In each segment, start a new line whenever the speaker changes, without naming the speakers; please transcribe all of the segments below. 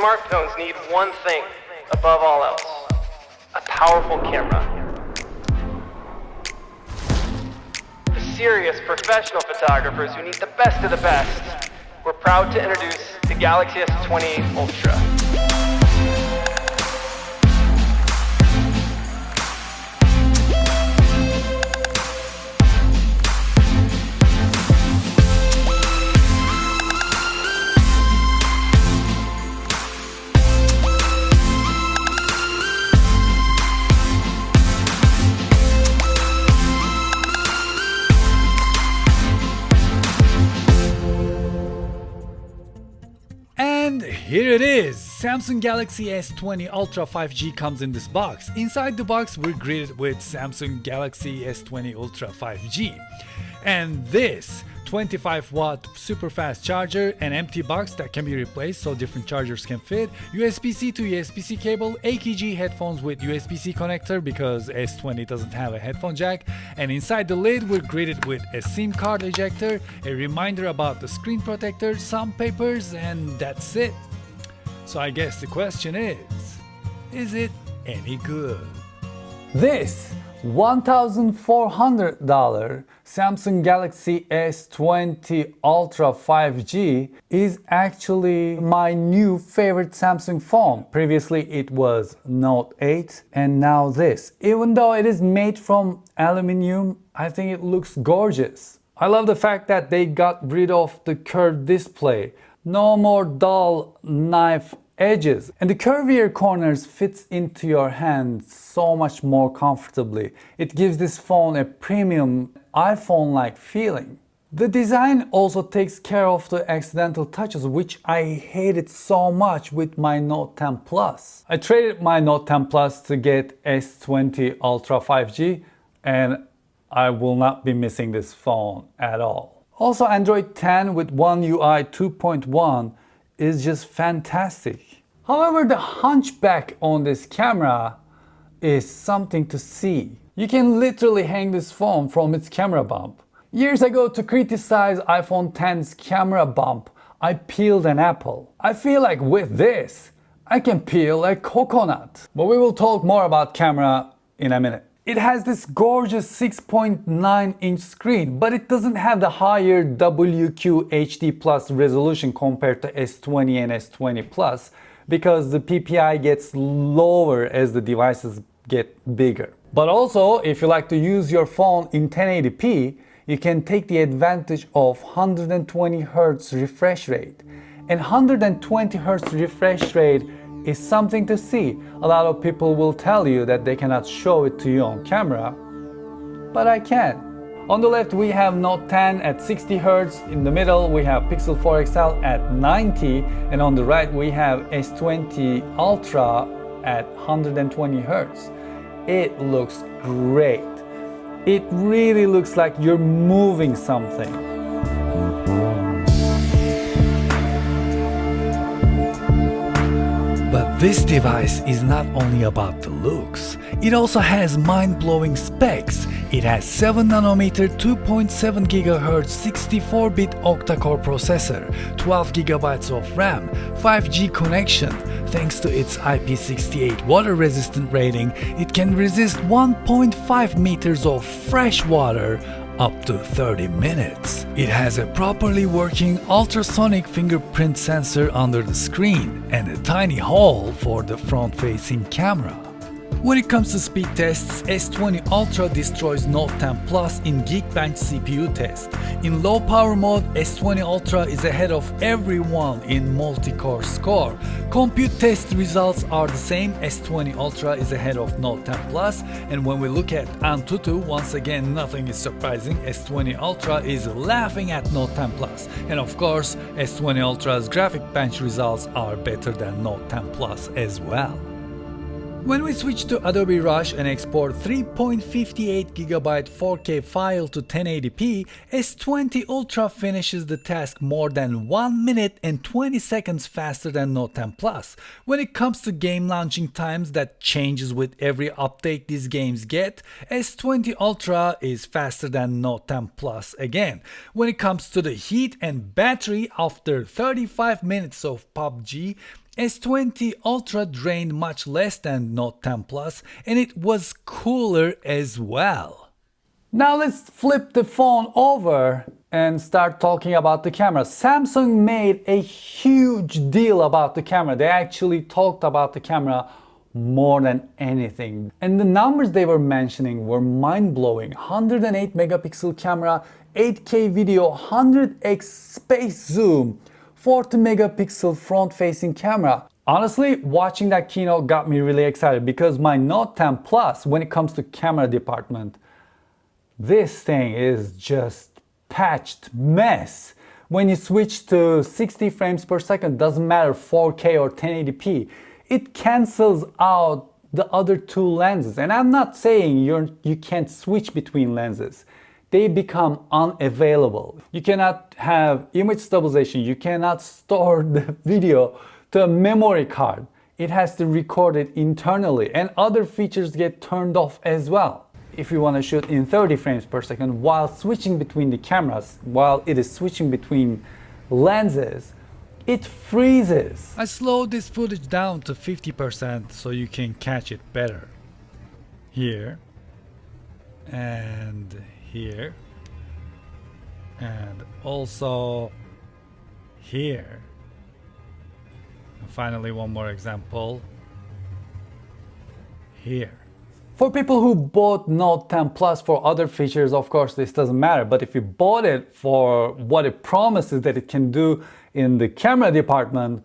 smartphones need one thing above all else: a powerful camera. For serious professional photographers who need the best of the best, we're proud to introduce the Galaxy S20 Ultra.
And here it is! Samsung Galaxy S20 Ultra 5G comes in this box. Inside the box we're greeted with Samsung Galaxy S20 Ultra 5G. And this 25-watt super fast charger, an empty box that can be replaced so different chargers can fit, USB-C to USB-C cable, AKG headphones with USB-C connector because S20 doesn't have a headphone jack, and inside the lid we're greeted with a SIM card ejector, a reminder about the screen protector, some papers, and that's it. So I guess the question is it any good? This $1,400 Samsung Galaxy S20 Ultra 5G is actually my new favorite Samsung phone. Previously it was Note 8 and now this. Even though it is made from aluminum, I think it looks gorgeous. I love the fact that they got rid of the curved display. No more dull knife edges, and the curvier corners fits into your hand so much more comfortably. It gives this phone a premium iPhone-like feeling. The design also takes care of the accidental touches, which I hated so much with my Note 10 Plus. I traded my Note 10 Plus to get S20 Ultra 5G, and I will not be missing this phone at all. Also, Android 10 with One UI 2.1 is just fantastic. However, the hunchback on this camera is something to see. You can literally hang this phone from its camera bump. Years ago, to criticize iPhone X's camera bump, I peeled an apple. I feel like with this, I can peel a coconut. But we will talk more about camera in a minute. It has this gorgeous 6.9-inch screen, but it doesn't have the higher WQHD Plus resolution compared to S20 and S20 Plus because the PPI gets lower as the devices get bigger. But also, if you like to use your phone in 1080p, you can take the advantage of 120 Hz refresh rate. And 120 Hz refresh rate is something to see. A lot of people will tell you that they cannot show it to you on camera, but I can. On the left we have Note 10 at 60 Hz, in the middle we have Pixel 4 XL at 90, and on the right we have S20 Ultra at 120 Hz. It looks great. It really looks like you're moving something. But this device is not only about the looks, it also has mind-blowing specs. It has 7nm 2.7 GHz 64-bit octa-core processor, 12GB of RAM, 5G connection. Thanks to its IP68 water-resistant rating, it can resist 1.5 meters of fresh water up to 30 minutes. It has a properly working ultrasonic fingerprint sensor under the screen and a tiny hole for the front-facing camera. When it comes to speed tests, S20 Ultra destroys Note 10 Plus in Geekbench CPU test. In low power mode, S20 Ultra is ahead of everyone in multi-core score. Compute test results are the same. S20 Ultra is ahead of Note 10 Plus, and when we look at Antutu, once again nothing is surprising. S20 Ultra is laughing at Note 10 Plus, and of course S20 Ultra's graphic bench results are better than Note 10 Plus as well. When we switch to Adobe Rush and export 3.58GB 4K file to 1080p, S20 Ultra finishes the task more than 1 minute and 20 seconds faster than Note 10 Plus. When it comes to game launching times, that changes with every update these games get. S20 Ultra is faster than Note 10 Plus again. When it comes to the heat and battery, after 35 minutes of PUBG, S20 Ultra drained much less than Note 10 Plus, and it was cooler as well. Now let's flip the phone over and start talking about the camera. Samsung made a huge deal about the camera. They actually talked about the camera more than anything. And the numbers they were mentioning were mind-blowing. 108 megapixel camera, 8K video, 100x space zoom, 40 megapixel front-facing camera. Honestly, watching that keynote got me really excited because my Note 10 Plus, when it comes to camera department, this thing is just patched mess. When you switch to 60 frames per second, doesn't matter 4K or 1080p, it cancels out the other two lenses. And I'm not saying you can't switch between lenses. They become unavailable. You cannot have image stabilization. You cannot store the video to a memory card. It has to record it internally, and other features get turned off as well. If you want to shoot in 30 frames per second while switching between the cameras, while it is switching between lenses, it freezes. I slowed this footage down to 50% so you can catch it better. Here, and here, and also here. And finally, one more example. Here. For people who bought Note 10 Plus for other features, of course this doesn't matter, but if you bought it for what it promises that it can do in the camera department,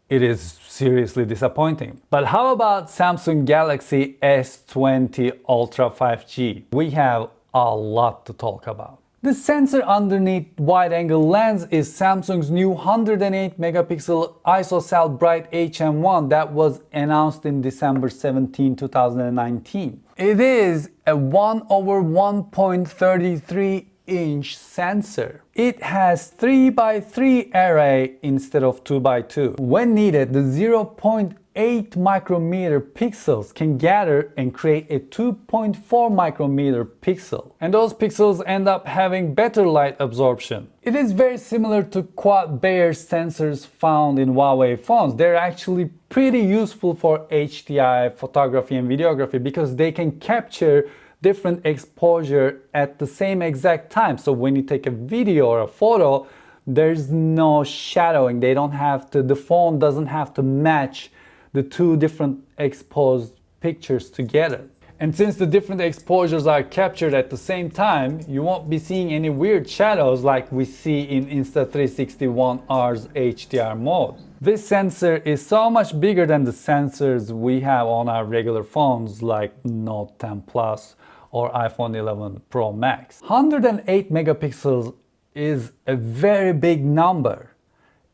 it is seriously disappointing. But how about Samsung Galaxy S20 Ultra 5G? We have a lot to talk about. The sensor underneath wide-angle lens is Samsung's new 108 megapixel ISO Bright HM1 that was announced in December 17, 2019. It is a 1/1.33 inch sensor. It has 3x3 array instead of 2x2. When needed, the 0.8 micrometer pixels can gather and create a 2.4 micrometer pixel. And those pixels end up having better light absorption. It is very similar to quad Bayer sensors found in Huawei phones. They're actually pretty useful for HDI photography and videography because they can capture different exposure at the same exact time. So when you take a video or a photo, there's no shadowing. The phone doesn't have to match the two different exposed pictures together. And since the different exposures are captured at the same time, you won't be seeing any weird shadows like we see in Insta360 One R's HDR mode. This sensor is so much bigger than the sensors we have on our regular phones like Note 10 Plus or iPhone 11 Pro Max. 108 megapixels is a very big number,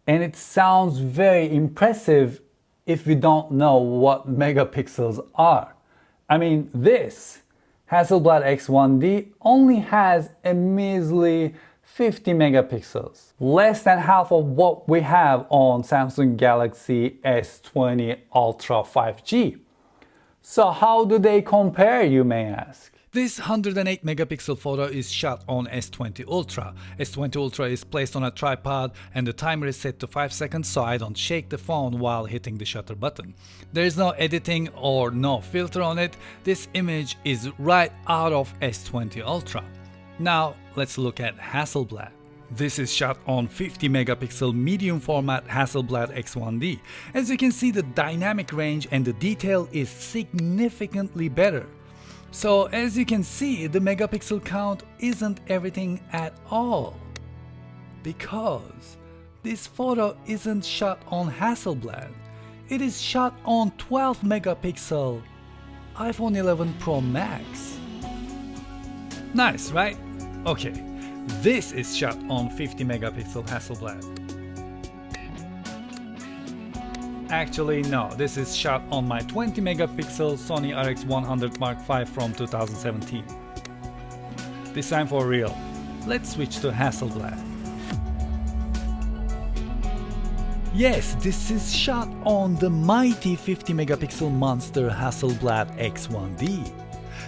and it sounds very impressive if we don't know what megapixels are. I mean, this Hasselblad X1D only has a measly 50 megapixels, less than half of what we have on Samsung Galaxy S20 Ultra 5G. So how do they compare, you may ask? This 108 megapixel photo is shot on S20 Ultra. S20 Ultra is placed on a tripod and the timer is set to 5 seconds so I don't shake the phone while hitting the shutter button. There is no editing or no filter on it. This image is right out of S20 Ultra. Now let's look at Hasselblad. This is shot on 50 megapixel medium format Hasselblad X1D. As you can see, the dynamic range and the detail is significantly better. So as you can see, the megapixel count isn't everything at all, because this photo isn't shot on Hasselblad. It is shot on 12 megapixel iPhone 11 Pro Max. Nice, right? Okay, this is shot on 50 megapixel Hasselblad. Actually, no, this is shot on my 20 megapixel Sony RX100 Mark V from 2017. This time for real. Let's switch to Hasselblad. Yes, this is shot on the mighty 50 megapixel monster Hasselblad X1D.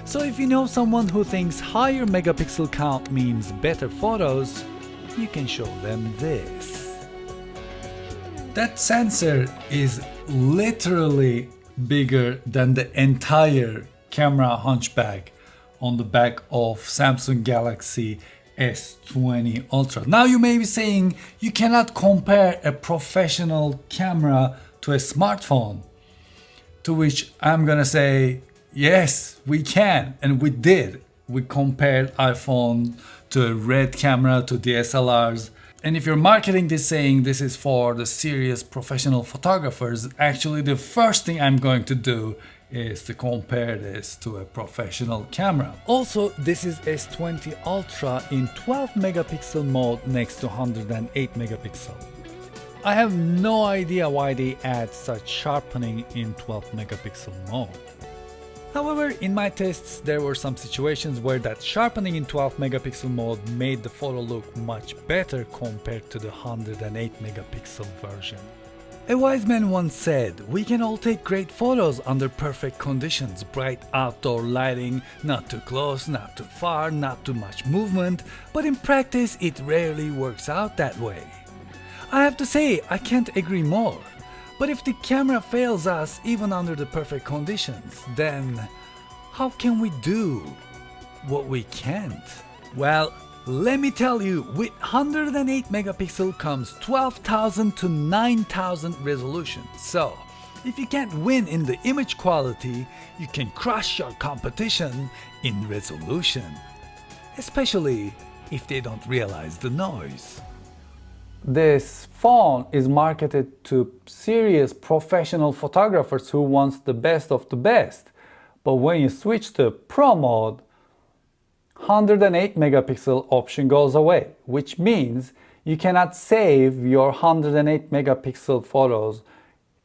So if you know someone who thinks higher megapixel count means better photos, you can show them this. That sensor is literally bigger than the entire camera hunchback on the back of Samsung Galaxy S20 Ultra. Now you may be saying you cannot compare a professional camera to a smartphone. To which I'm gonna say, yes, we can, and we did. We compared iPhone to a RED camera, to DSLRs. And if you're marketing this saying this is for the serious professional photographers, actually the first thing I'm going to do is to compare this to a professional camera. Also, this is S20 Ultra in 12 megapixel mode next to 108 megapixel. I have no idea why they add such sharpening in 12 megapixel mode. However, in my tests there were some situations where that sharpening in 12 megapixel mode made the photo look much better compared to the 108 megapixel version. A wise man once said, we can all take great photos under perfect conditions, bright outdoor lighting, not too close, not too far, not too much movement, but in practice it rarely works out that way. I have to say, I can't agree more. But if the camera fails us even under the perfect conditions, then how can we do what we can't? Well, let me tell you, with 108 megapixel comes 12,000 to 9,000 resolution. So, if you can't win in the image quality, you can crush your competition in resolution. Especially if they don't realize the noise. This phone is marketed to serious professional photographers who wants the best of the best. But when you switch to Pro mode, 108 megapixel option goes away, which means you cannot save your 108 megapixel photos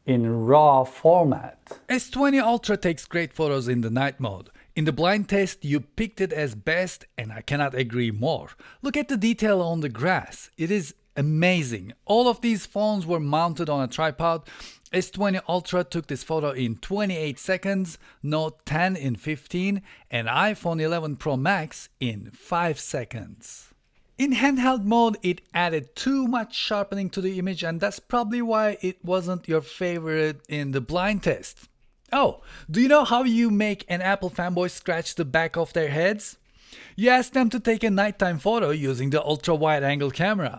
in RAW format. S20 Ultra takes great photos in the night mode. In the blind test, you picked it as best, and I cannot agree more. Look at the detail on the grass. It is amazing. All of these phones were mounted on a tripod. S20 Ultra took this photo in 28 seconds, Note 10 in 15, and iPhone 11 Pro Max in 5 seconds. In handheld mode, it added too much sharpening to the image, and that's probably why it wasn't your favorite in the blind test. Oh, do you know how you make an Apple fanboy scratch the back of their heads? You ask them to take a nighttime photo using the ultra-wide angle camera.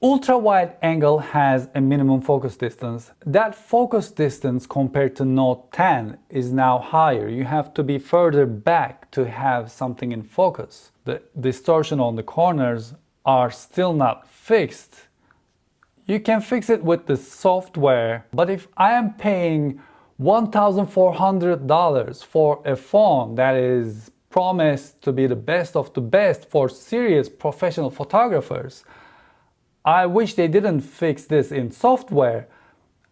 Ultra-wide angle has a minimum focus distance. That focus distance compared to Note 10 is now higher. You have to be further back to have something in focus. The distortion on the corners are still not fixed. You can fix it with the software, but if I am paying $1,400 for a phone that is promised to be the best of the best for serious professional photographers, I wish they didn't fix this in software.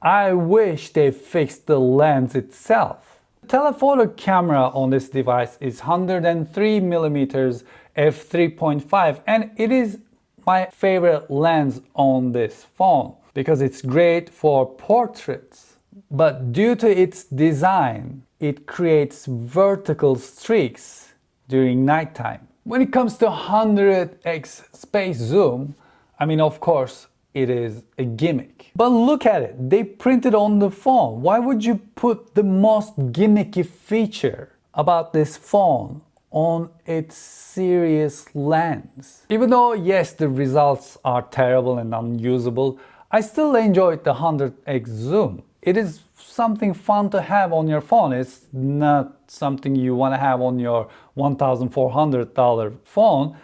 I wish they fixed the lens itself. The telephoto camera on this device is 103mm f3.5, and it is my favorite lens on this phone because it's great for portraits. But due to its design, it creates vertical streaks during nighttime. When it comes to 100x space zoom, I mean, of course, it is a gimmick. But look at it, they printed on the phone. Why would you put the most gimmicky feature about this phone on its serious lens? Even though, yes, the results are terrible and unusable, I still enjoyed the 100x zoom. It is something fun to have on your phone. It's not something you want to have on your $1,400 phone,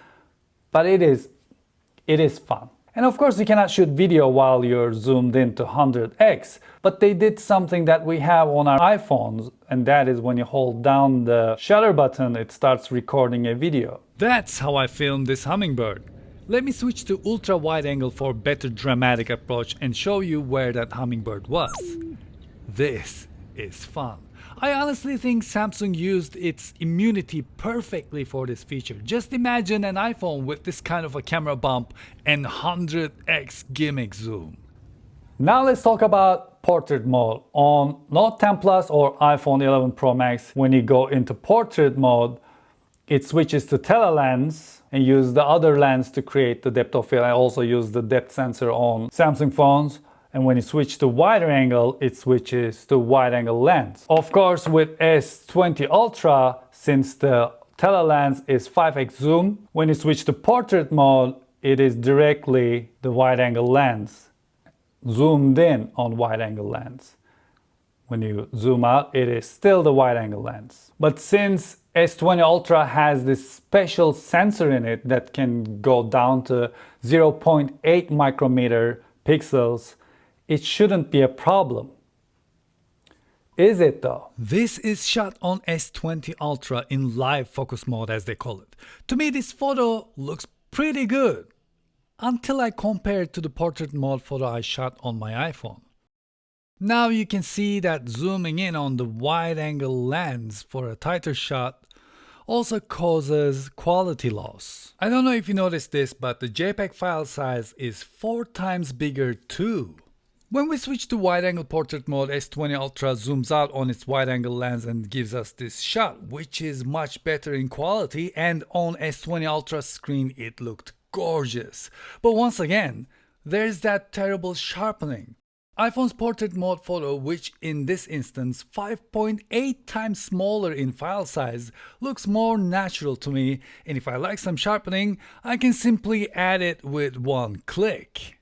but it is fun. And of course you cannot shoot video while you're zoomed into 100x, but they did something that we have on our iPhones, and that is when you hold down the shutter button, it starts recording a video. That's how I filmed this hummingbird. Let me switch to ultra wide angle for better dramatic approach and show you where that hummingbird was. This is fun. I honestly think Samsung used its immunity perfectly for this feature. Just imagine an iPhone with this kind of a camera bump and 100x gimmick zoom. Now let's talk about portrait mode. On Note 10 Plus or iPhone 11 Pro Max, when you go into portrait mode, it switches to telelens and use the other lens to create the depth of field. I also use the depth sensor on Samsung phones. And when you switch to wider angle, it switches to wide angle lens. Of course, with S20 Ultra, since the telelens is 5x zoom, when you switch to portrait mode, it is directly the wide angle lens, zoomed in on wide angle lens. When you zoom out, it is still the wide angle lens. But since S20 Ultra has this special sensor in it that can go down to 0.8 micrometer pixels, it shouldn't be a problem. Is it though? This is shot on S20 Ultra in live focus mode, as they call it. To me, this photo looks pretty good until I compare it to the portrait mode photo I shot on my iPhone. Now you can see that zooming in on the wide angle lens for a tighter shot also causes quality loss. I don't know if you noticed this, but the JPEG file size is 4 times bigger too. When we switch to wide angle portrait mode, S20 Ultra zooms out on its wide angle lens and gives us this shot, which is much better in quality, and on S20 Ultra screen it looked gorgeous. But once again, there's that terrible sharpening. iPhone's portrait mode photo, which in this instance 5.8 times smaller in file size, looks more natural to me, and if I like some sharpening, I can simply add it with one click.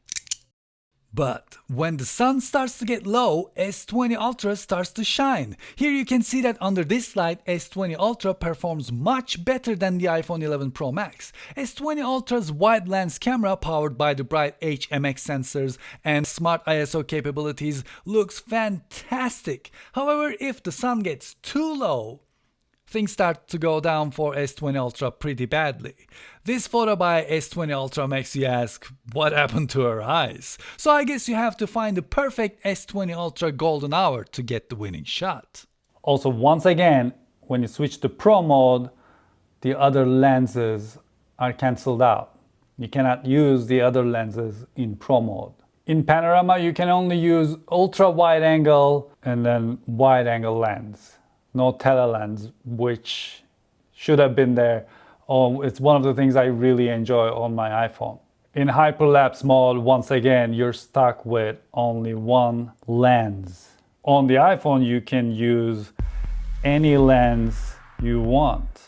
But when the sun starts to get low, S20 Ultra starts to shine. Here you can see that under this light, S20 Ultra performs much better than the iPhone 11 Pro Max. S20 Ultra's wide lens camera, powered by the bright HMX sensors and smart ISO capabilities, looks fantastic. However, if the sun gets too low, things start to go down for S20 Ultra pretty badly. This photo by S20 Ultra makes you ask, what happened to her eyes? So I guess you have to find the perfect S20 Ultra golden hour to get the winning shot. Also, once again, when you switch to Pro mode, the other lenses are cancelled out. You cannot use the other lenses in Pro mode. In panorama, you can only use ultra wide angle and then wide angle lens. No telelens, which should have been there. Oh, it's one of the things I really enjoy on my iPhone. In hyperlapse mode, once again, you're stuck with only one lens. On the iPhone, you can use any lens you want.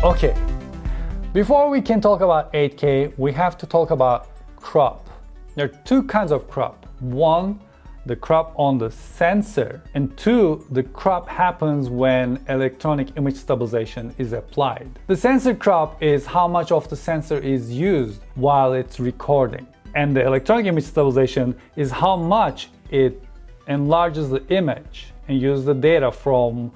Okay, before we can talk about 8K, we have to talk about crop. There are two kinds of crop. One, the crop on the sensor, and two, the crop happens when electronic image stabilization is applied. The sensor crop is how much of the sensor is used while it's recording, and the electronic image stabilization is how much it enlarges the image and uses the data from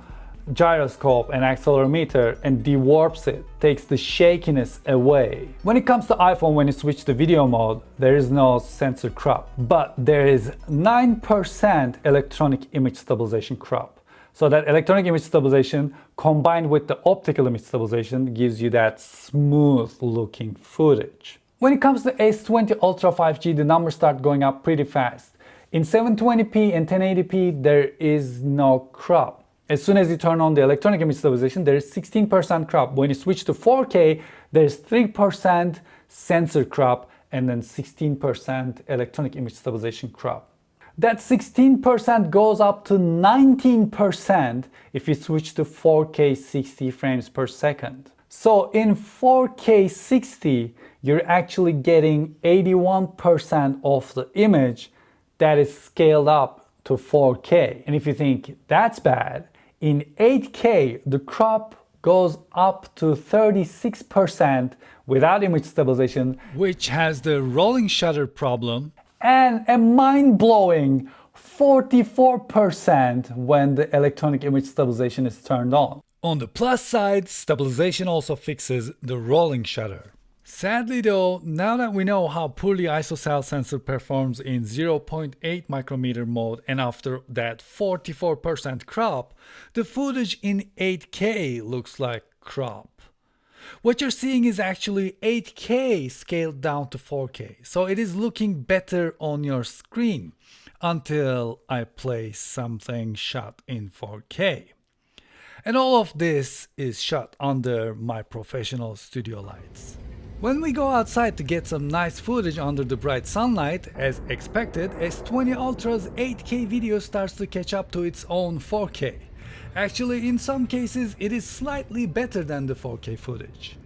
gyroscope and accelerometer and dewarps it, takes the shakiness away. When it comes to iPhone, when you switch to video mode, there is no sensor crop, but there is 9% electronic image stabilization crop. So that electronic image stabilization combined with the optical image stabilization gives you that smooth looking footage. When it comes to S20 Ultra 5G, the numbers start going up pretty fast. In 720p and 1080p, there is no crop. As soon as you turn on the electronic image stabilization, there is 16% crop. When you switch to 4K, there's 3% sensor crop and then 16% electronic image stabilization crop. That 16% goes up to 19% if you switch to 4K 60 frames per second. So in 4K 60, you're actually getting 81% of the image that is scaled up to 4K. And if you think that's bad, in 8K, the crop goes up to 36% without image stabilization, which has the rolling shutter problem, and a mind-blowing 44% when the electronic image stabilization is turned on. On the plus side, stabilization also fixes the rolling shutter. Sadly though, now that we know how poorly ISOCELL sensor performs in 0.8 micrometer mode and after that 44% crop, the footage in 8K looks like crop. What you're seeing is actually 8K scaled down to 4K, so it is looking better on your screen. until I play something shot in 4K. And all of this is shot under my professional studio lights. When we go outside to get some nice footage under the bright sunlight, as expected, S20 Ultra's 8K video starts to catch up to its own 4K. Actually, in some cases, it is slightly better than the 4K footage.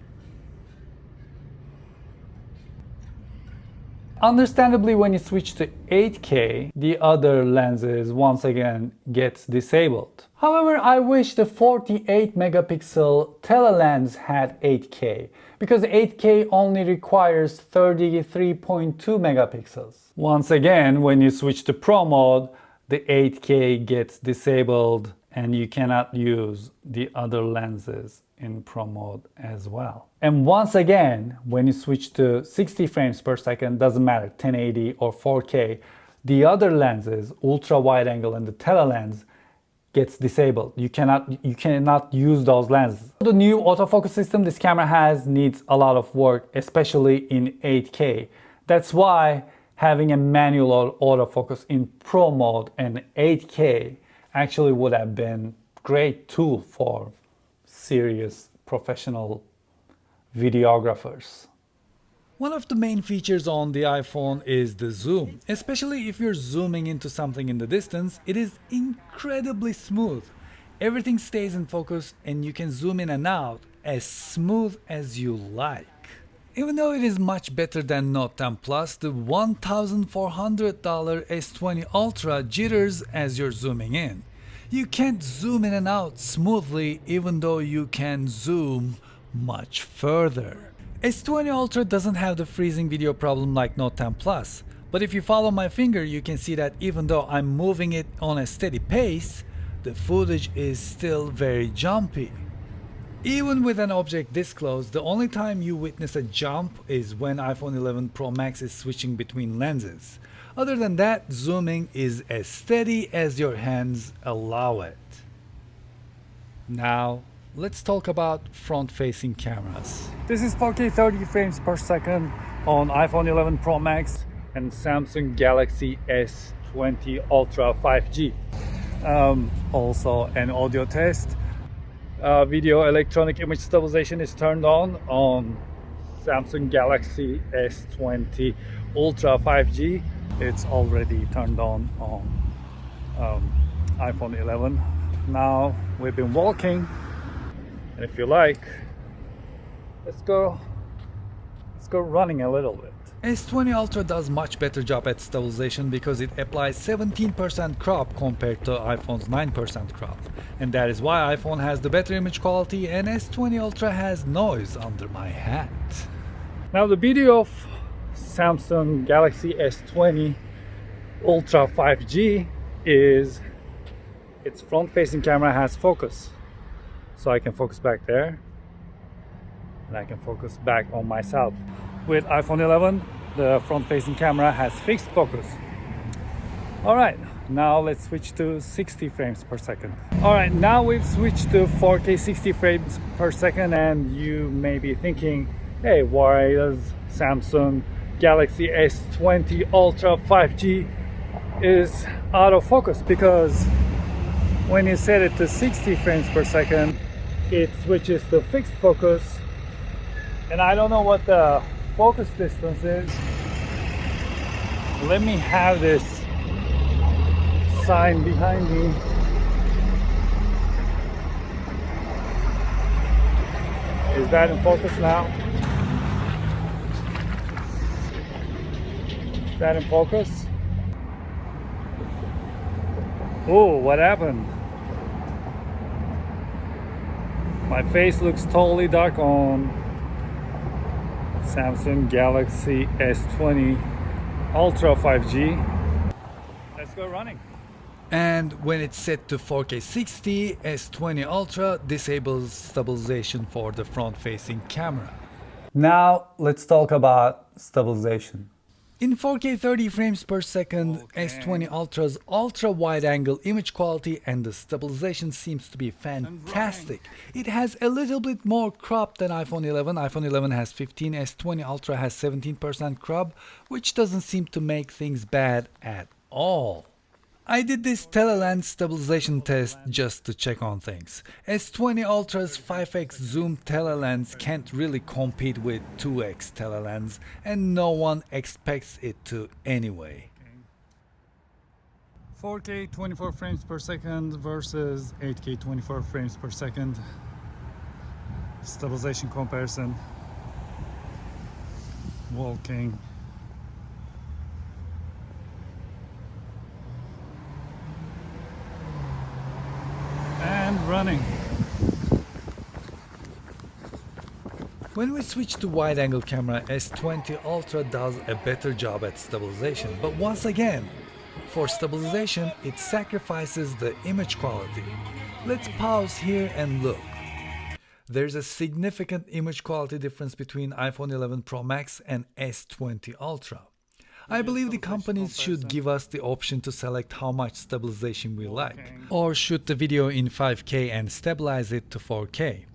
Understandably, when you switch to 8K, the other lenses once again gets disabled. However, I wish the 48 megapixel telelens had 8K, because 8K only requires 33.2 megapixels. Once again, when you switch to Pro mode, the 8K gets disabled and you cannot use the other lenses in Pro mode as well. And once again, when you switch to 60 frames per second, doesn't matter 1080 or 4K, the other lenses, ultra wide angle and the telelens, gets disabled. You cannot use those lenses. The new autofocus system this camera has needs a lot of work, especially in 8K. That's why having a manual autofocus in Pro mode and 8K actually would have been a great tool for serious professional videographers. One of the main features on the iPhone is the zoom. Especially if you're zooming into something in the distance, it is incredibly smooth. Everything stays in focus and you can zoom in and out as smooth as you like. Even though it is much better than Note 10 Plus, the $1,400 S20 Ultra jitters as you're zooming in. You can't zoom in and out smoothly even though you can zoom much further. S20 Ultra doesn't have the freezing video problem like Note 10 Plus, but if you follow my finger you can see that even though I'm moving it on a steady pace, the footage is still very jumpy. Even with an object this close, the only time you witness a jump is when iPhone 11 Pro Max is switching between lenses. Other than that, zooming is as steady as your hands allow it. Now, let's talk about front-facing cameras. This is 4K 30 frames per second on iPhone 11 Pro Max and Samsung Galaxy S20 Ultra 5G. Also an audio test. Video electronic image stabilization is turned on Samsung Galaxy S20 Ultra 5G. It's already turned on iPhone 11. Now we've been walking, and if you like, let's go running a little bit. S20 Ultra does much better job at stabilization because it applies 17% crop compared to iPhone's 9% crop. And that is why iPhone has the better image quality and S20 Ultra has noise under my hat. Now the beauty of Samsung Galaxy S20 Ultra 5G is its front-facing camera has focus. So I can focus back there and I can focus back on myself. With iPhone 11, the front-facing camera has fixed focus. Alright, now let's switch to 60 frames per second. Alright, now we've switched to 4K 60 frames per second, and you may be thinking, hey, why does Samsung Galaxy S20 Ultra 5G is out of focus? Because when you set it to 60 frames per second, it switches to fixed focus, and I don't know what the focus distance is. Let me have this sign behind me. Is that in focus now? Is that in focus? Oh, what happened? My face looks totally dark on Samsung Galaxy S20 Ultra 5G. Let's go running. And when it's set to 4K 60, S20 Ultra disables stabilization for the front-facing camera. Now let's talk about stabilization. In 4K 30 frames per second, S20 Ultra's ultra-wide-angle image quality and the stabilization seems to be fantastic. It has a little bit more crop than iPhone 11. iPhone 11 has 15, S20 Ultra has 17% crop, which doesn't seem to make things bad at all. I did this telelens stabilization test just to check on things. S20 Ultra's 5x zoom telelens can't really compete with 2x telelens, and no one expects it to anyway. 4K 24 frames per second versus 8K 24 frames per second. Stabilization comparison. Walking. And running. When we switch to wide-angle camera, S20 Ultra does a better job at stabilization, but once again, for stabilization, it sacrifices the image quality. Let's pause here and look. There's a significant image quality difference between iPhone 11 Pro Max and S20 Ultra. I believe the companies should give us the option to select how much stabilization we like, or shoot the video in 5K and stabilize it to 4K.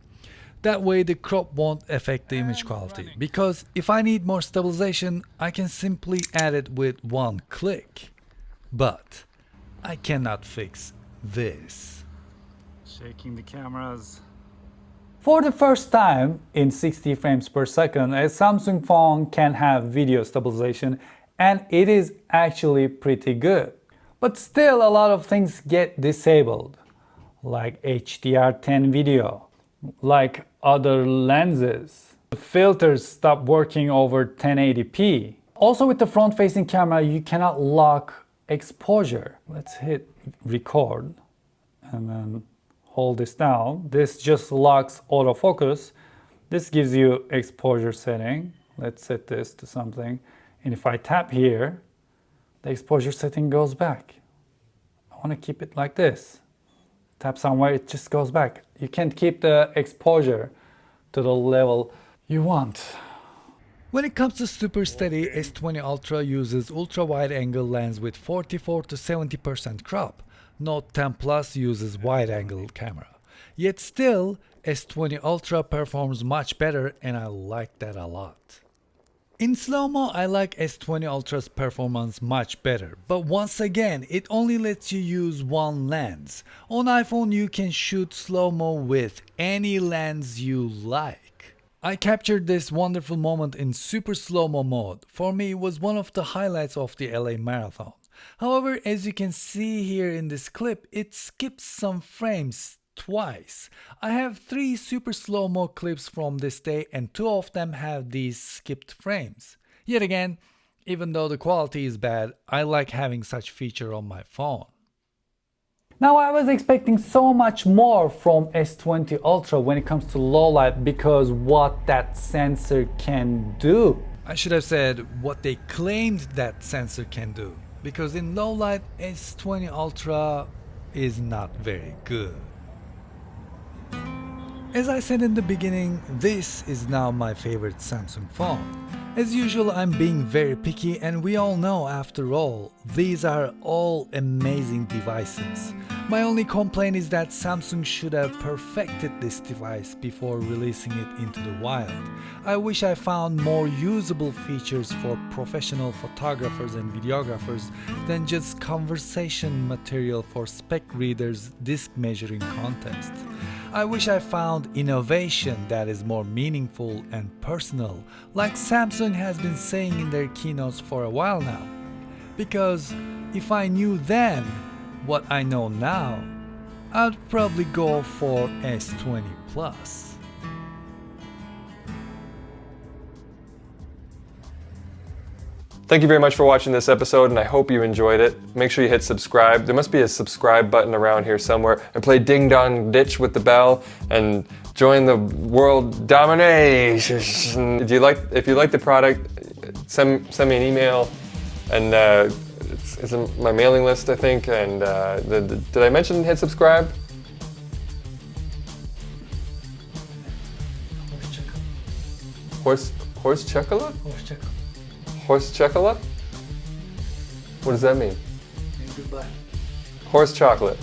That way the crop won't affect the image quality, because if I need more stabilization, I can simply add it with one click. But I cannot fix this. Shaking the cameras. For the first time in 60 frames per second, a Samsung phone can have video stabilization, and it is actually pretty good. But still a lot of things get disabled, like HDR10 video, like other lenses. The filters stop working over 1080p. Also with the front-facing camera, you cannot lock exposure. Let's hit record and then hold this down. This just locks autofocus. This gives you exposure setting. Let's set this to something. And if I tap here, the exposure setting goes back. I want to keep it like this. Tap somewhere, it just goes back. You can't keep the exposure to the level you want. When it comes to super steady, S20 Ultra uses ultra-wide angle lens with 44 to 70% crop. Note 10 Plus uses wide-angle camera. Yet still, S20 Ultra performs much better, and I like that a lot. In SloMo, I like S20 Ultra's performance much better, but once again, it only lets you use one lens. On iPhone, you can shoot SloMo with any lens you like. I captured this wonderful moment in super slow-mo mode. For me, it was one of the highlights of the LA Marathon. However, as you can see here in this clip, it skips some frames twice. I have 3 super slow-mo clips from this day, and 2 of them have these skipped frames. Yet again, even though the quality is bad, I like having such feature on my phone. Now I was expecting so much more from S20 Ultra when it comes to low light, because what that sensor can do. I should have said what they claimed that sensor can do, because in low light, S20 Ultra is not very good. As I said in the beginning, this is now my favorite Samsung phone. As usual, I'm being very picky, and we all know, after all, these are all amazing devices. My only complaint is that Samsung should have perfected this device before releasing it into the wild. I wish I found more usable features for professional photographers and videographers than just conversation material for spec readers' disc measuring contest. I wish I found innovation that is more meaningful and personal, like Samsung has been saying in their keynotes for a while now. Because if I knew then what I know now, I'd probably go for S20 Plus.
Thank you very much for watching this episode, and I hope you enjoyed it. Make sure you hit subscribe. There must be a subscribe button around here somewhere, and play Ding Dong Ditch with the bell and join the world domination. If you like the product, send me an email, and it's in my mailing list, I think. And did I mention hit subscribe? Horse chocolate?
Horse chocolate.
Horse chocolate? What does that mean?
Goodbye.
Horse chocolate.